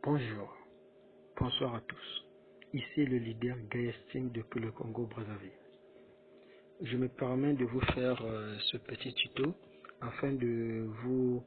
Bonjour, bonsoir à tous. Ici le leader Gaëstine depuis le Congo-Brazzaville. Je me permets de vous faire ce petit tuto afin de vous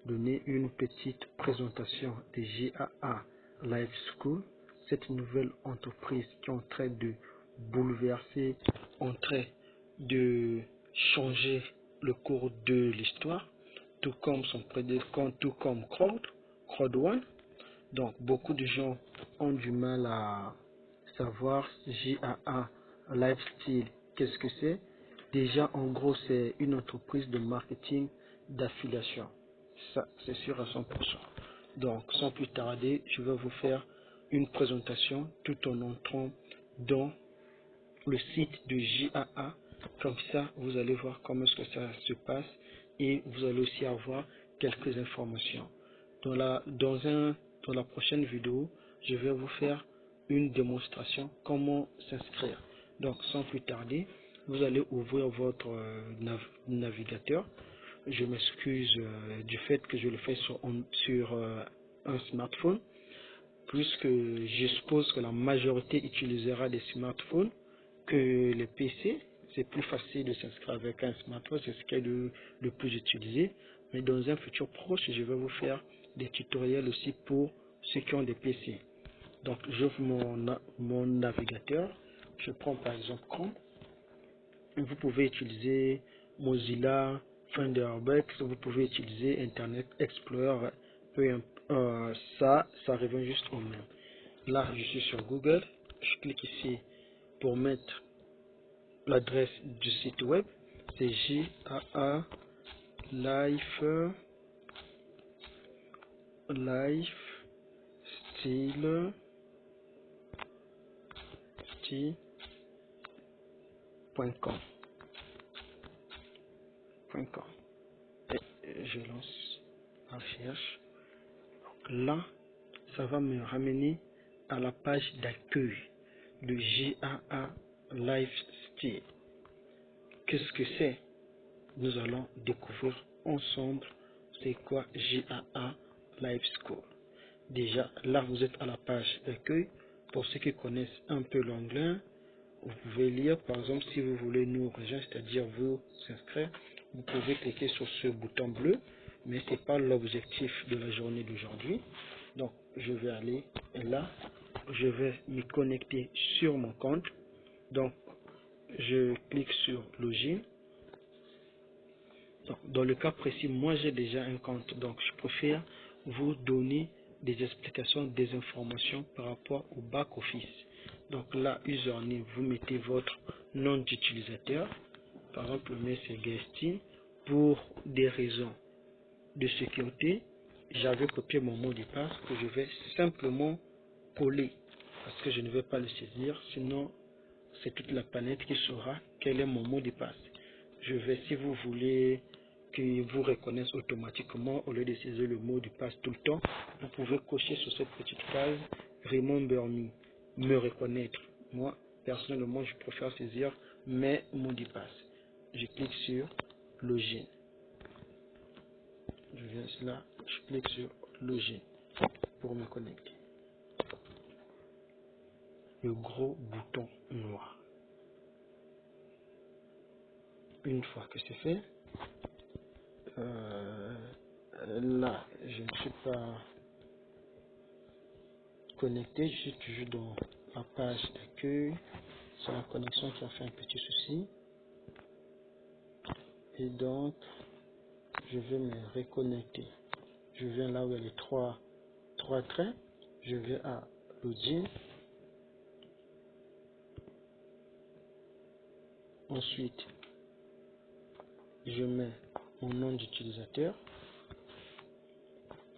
donner une petite présentation de GAA Life School, cette nouvelle entreprise qui est en train de bouleverser, en train de changer le cours de l'histoire, tout comme son prédécesseur, tout comme Crowd One. Donc, beaucoup de gens ont du mal à savoir GAA Lifestyle, qu'est-ce que c'est? Déjà, en gros, c'est une entreprise de marketing d'affiliation. Ça, c'est sûr à 100%. Donc, sans plus tarder, je vais vous faire une présentation tout en entrant dans le site de GAA. Comme ça, vous allez voir comment est-ce que ça se passe et vous allez aussi avoir quelques informations. Dans la prochaine vidéo, je vais vous faire une démonstration comment s'inscrire. Donc, sans plus tarder, vous allez ouvrir votre navigateur. Je m'excuse du fait que je le fais sur un smartphone, puisque je suppose que la majorité utilisera des smartphones que les PC. C'est plus facile de s'inscrire avec un smartphone, c'est ce qui est le plus utilisé. Mais dans un futur proche, je vais vous faire des tutoriels aussi pour ceux qui ont des PC. Donc, j'ouvre mon navigateur. Je prends par exemple Chrome. Vous pouvez utiliser Mozilla, Thunderbird, vous pouvez utiliser Internet Explorer. Ça revient juste au même. Là, je suis sur Google. Je clique ici pour mettre l'adresse du site web. C'est GAA Lifestyle.com. Et je lance la recherche. Donc là, ça va me ramener à la page d'accueil de GAA Lifestyle. Qu'est-ce que c'est? Nous allons découvrir ensemble c'est quoi GAA Life School. Déjà, là, vous êtes à la page d'accueil. Pour ceux qui connaissent un peu l'anglais, vous pouvez lire, par exemple, si vous voulez nous rejoindre, c'est-à-dire vous inscrire, vous pouvez cliquer sur ce bouton bleu, mais ce n'est pas l'objectif de la journée d'aujourd'hui. Donc, je vais aller là, je vais me connecter sur mon compte. Donc, je clique sur Login. Donc, dans le cas précis, moi j'ai déjà un compte, donc je préfère vous donner des explications, des informations par rapport au back-office. Donc là, username, vous mettez votre nom d'utilisateur. Par exemple, le mien c'est Gaëstine. Pour des raisons de sécurité, j'avais copié mon mot de passe que je vais simplement coller parce que je ne vais pas le saisir, sinon c'est toute la planète qui saura quel est mon mot de passe. Je vais, si vous voulez qu'il vous reconnaisse automatiquement au lieu de saisir le mot de passe tout le temps, vous pouvez cocher sur cette petite case Remember me reconnaître. Moi, personnellement, je préfère saisir mes mots de passe. Je clique sur Login. Je viens là, je clique sur Login pour me connecter. Le gros bouton noir. Une fois que c'est fait, là, je ne suis pas connecté, je suis toujours dans la page d'accueil. C'est la connexion qui a fait un petit souci. Et donc, je vais me reconnecter. Je viens là où il y a les trois traits. Je vais à Login. Ensuite, je mets mon nom d'utilisateur.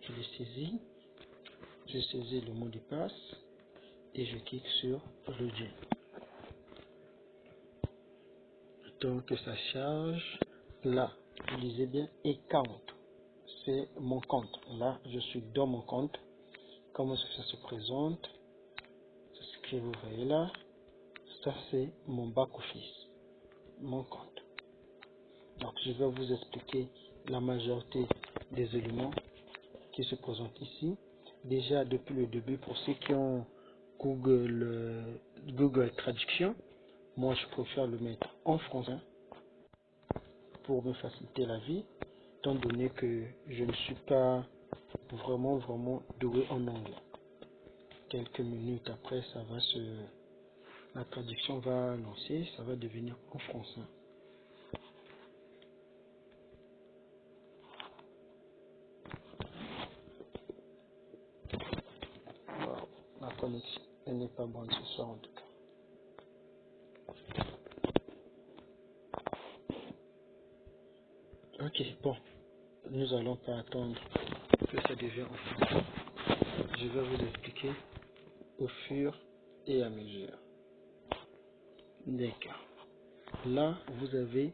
Je le saisis. Je saisis le mot de passe. Et je clique sur Login. Donc que ça charge. Là, lisez bien account. C'est mon compte. Là, je suis dans mon compte. Comment est-ce que ça se présente? C'est ce que vous voyez là. Ça, c'est mon back-office. Mon compte. Donc, je vais vous expliquer la majorité des éléments qui se présentent ici. Déjà depuis le début, pour ceux qui ont Google Traduction, moi je préfère le mettre en français pour me faciliter la vie, étant donné que je ne suis pas vraiment doué en anglais. Quelques minutes après, la traduction va lancer, ça va devenir en français. Wow, la connexion elle n'est pas bonne ce soir en tout cas. Ok, bon, nous allons pas attendre que ça devienne en français. Je vais vous expliquer au fur et à mesure. D'accord. Là, vous avez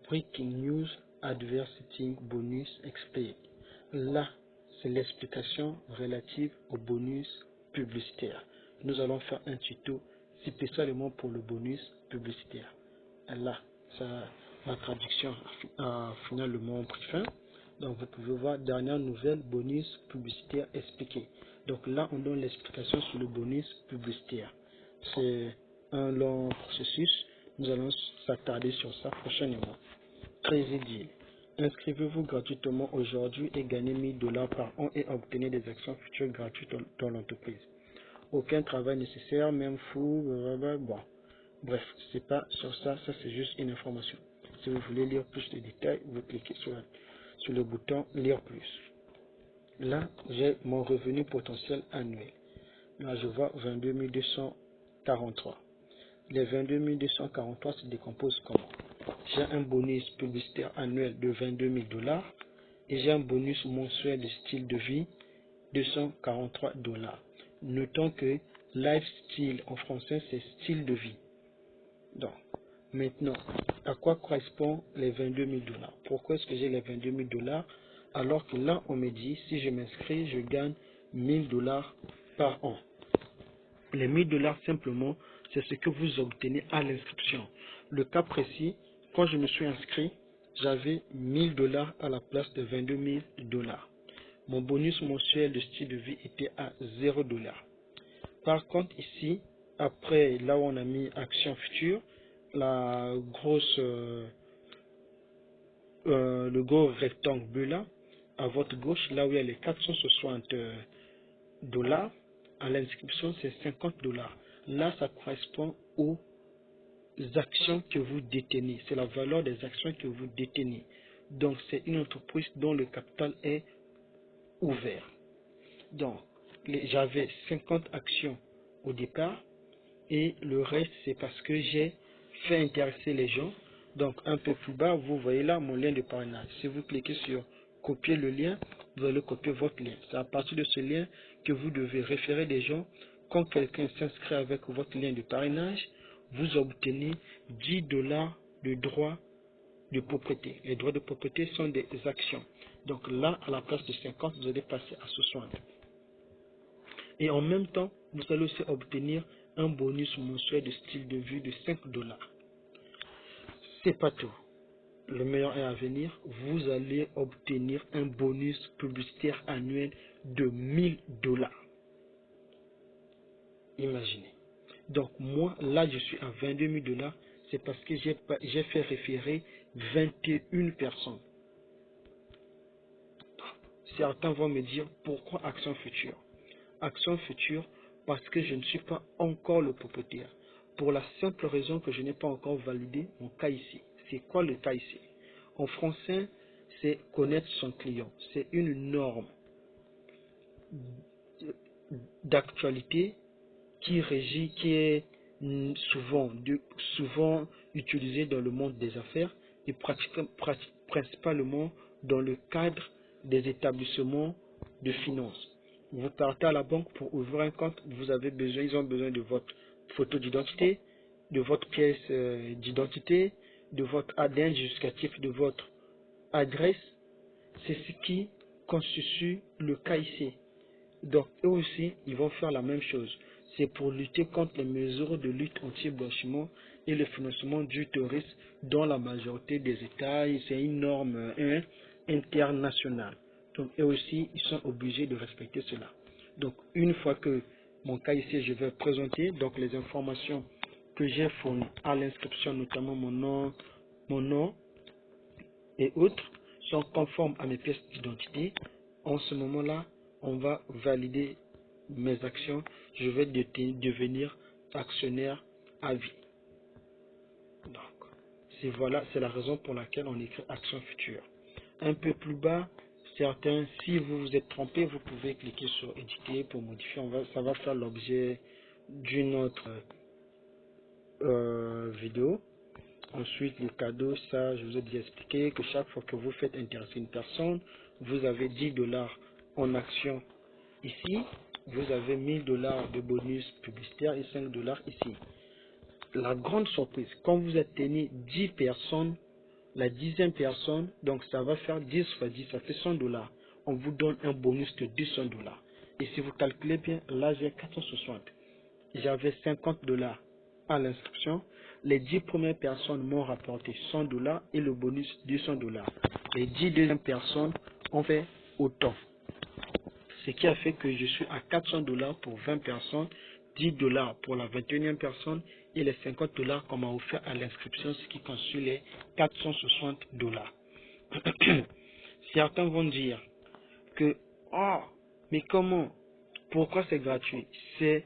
Breaking News Advertising Bonus XP. Là, c'est l'explication relative au bonus publicitaire. Nous allons faire un tuto spécialement pour le bonus publicitaire. Là, la traduction a finalement pris fin. Donc, vous pouvez voir dernière nouvelle bonus publicitaire expliqué. Donc là, on donne l'explication sur le bonus publicitaire. C'est un long processus. Nous allons s'attarder sur ça prochainement. Crazy Deal. Inscrivez-vous gratuitement aujourd'hui et gagnez 1000 $ par an et obtenez des actions futures gratuites dans l'entreprise. Aucun travail nécessaire, même fou, blablabla. Bon. Bref, c'est pas sur ça, ça c'est juste une information. Si vous voulez lire plus de détails, vous cliquez sur le bouton lire plus. Là, j'ai mon revenu potentiel annuel. Là, je vois 22 243. Les 22 243 se décomposent comment? J'ai un bonus publicitaire annuel de 22 000 $ et j'ai un bonus mensuel de style de vie 243 $. Notons que lifestyle en français c'est style de vie. Donc, maintenant, à quoi correspond les 22 000 $? Pourquoi est-ce que j'ai les 22 000 $ alors que là on me dit si je m'inscris je gagne 1000 $ par an? Les 1000 $ simplement, c'est ce que vous obtenez à l'inscription. Le cas précis, quand je me suis inscrit, j'avais 1000 $ à la place de 22 000 $. Mon bonus mensuel de style de vie était à 0 $. Par contre, ici, après, là où on a mis action future, le gros rectangle bleu là, à votre gauche, là où il y a les 460 $, à l'inscription c'est 50 $. Là ça correspond aux actions que vous détenez, c'est la valeur des actions que vous détenez. Donc c'est une entreprise dont le capital est ouvert. Donc j'avais 50 actions au départ et le reste c'est parce que j'ai fait intéresser les gens. Donc un peu plus bas vous voyez là mon lien de parrainage. Si vous cliquez sur copier le lien, vous allez copier votre lien. C'est à partir de ce lien que vous devez référer des gens. Quand quelqu'un s'inscrit avec votre lien de parrainage, vous obtenez 10 $ de droits de propriété. Les droits de propriété sont des actions. Donc là, à la place de 50, vous allez passer à 60. Et en même temps, vous allez aussi obtenir un bonus mensuel de style de vie de 5 $. C'est pas tout. Le meilleur est à venir, vous allez obtenir un bonus publicitaire annuel de 1000 $. Imaginez. Donc moi, là, je suis à 22 000 $, c'est parce que j'ai fait référer 21 personnes. Certains vont me dire, pourquoi Action Future? Action Future, parce que je ne suis pas encore le propriétaire. Pour la simple raison que je n'ai pas encore validé mon KIC. C'est quoi le KIC? En français, c'est connaître son client. C'est une norme d'actualité qui est souvent utilisée dans le monde des affaires et principalement dans le cadre des établissements de finances. Vous partez à la banque pour ouvrir un compte, ils ont besoin de votre photo d'identité, de votre pièce d'identité, de votre ADN justificatif de votre adresse. C'est ce qui constitue le KIC. Donc eux aussi, ils vont faire la même chose. C'est pour lutter contre les mesures de lutte anti-blanchiment et le financement du terrorisme dans la majorité des États. C'est une norme internationale. Donc eux aussi, ils sont obligés de respecter cela. Donc, une fois que mon cas ici, je vais présenter donc les informations que j'ai fournies à l'inscription, notamment mon nom et autres, sont conformes à mes pièces d'identité. En ce moment-là, on va valider mes actions. Je vais devenir actionnaire à vie. Donc, c'est la raison pour laquelle on écrit action future. Un peu plus bas, si vous vous êtes trompé, vous pouvez cliquer sur éditer pour modifier. Ça va faire l'objet d'une autre vidéo. Ensuite, le cadeau, ça, je vous ai déjà expliqué que chaque fois que vous faites intéresser une personne, vous avez 10 dollars en action ici. Vous avez 1000 dollars de bonus publicitaire et 5 dollars ici. La grande surprise, quand vous atteignez 10 personnes, la 10e personne, donc ça va faire 10 fois 10, ça fait 100 dollars. On vous donne un bonus de 200 dollars. Et si vous calculez bien, là j'ai 460. J'avais 50 dollars à l'inscription. Les 10 premières personnes m'ont rapporté 100 dollars et le bonus 200 dollars. Les 10 deuxièmes personnes ont fait autant. Ce qui a fait que je suis à 400 dollars pour 20 personnes, 10 dollars pour la 21e personne et les 50 dollars qu'on m'a offert à l'inscription, ce qui constitue les 460 dollars. Certains vont dire que, oh, mais comment? Pourquoi c'est gratuit? C'est